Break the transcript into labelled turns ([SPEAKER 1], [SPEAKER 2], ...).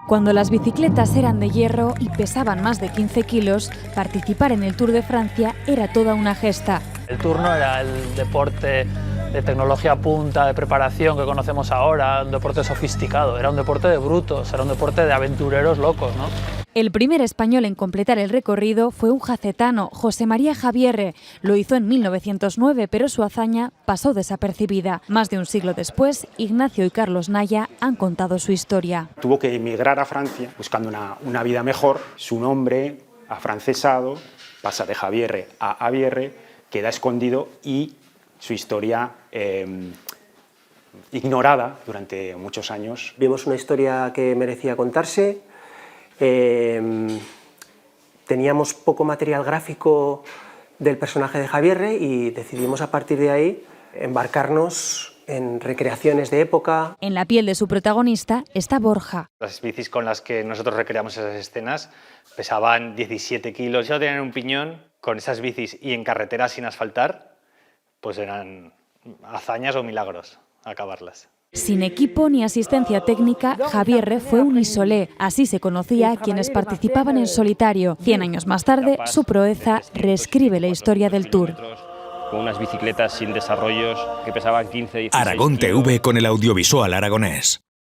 [SPEAKER 1] Cuando las bicicletas eran de hierro y pesaban más de 15 kilos, participar en el Tour de Francia era toda una gesta.
[SPEAKER 2] El Tour no era el deporte de tecnología punta, de preparación que conocemos ahora, un deporte sofisticado, era un deporte de brutos, era un deporte de aventureros locos, ¿no?
[SPEAKER 1] El primer español en completar el recorrido fue un jacetano, José María Javierre. Lo hizo en 1909, pero su hazaña pasó desapercibida. Más de un siglo después, Ignacio y Carlos Naya han contado su historia.
[SPEAKER 3] Tuvo que emigrar a Francia buscando una vida mejor. Su nombre, afrancesado, pasa de Javierre a Avierre, queda escondido y su historia ignorada durante muchos años.
[SPEAKER 4] Vimos una historia que merecía contarse. Teníamos poco material gráfico del personaje de Javierre y decidimos a partir de ahí embarcarnos en recreaciones de época.
[SPEAKER 1] En la piel de su protagonista está Borja.
[SPEAKER 5] Las bicis con las que nosotros recreamos esas escenas pesaban 17 kilos, solo tenían un piñón. Con esas bicis y en carretera sin asfaltar, pues eran hazañas o milagros acabarlas.
[SPEAKER 1] Sin equipo ni asistencia técnica, Javierre fue un isolé. Así se conocía a quienes participaban en solitario. 100 años más tarde, su proeza reescribe la historia del Tour.
[SPEAKER 6] Con unas bicicletas sin desarrollos que pesaban 15-16
[SPEAKER 7] Aragón
[SPEAKER 6] kilos.
[SPEAKER 7] TV con el audiovisual aragonés.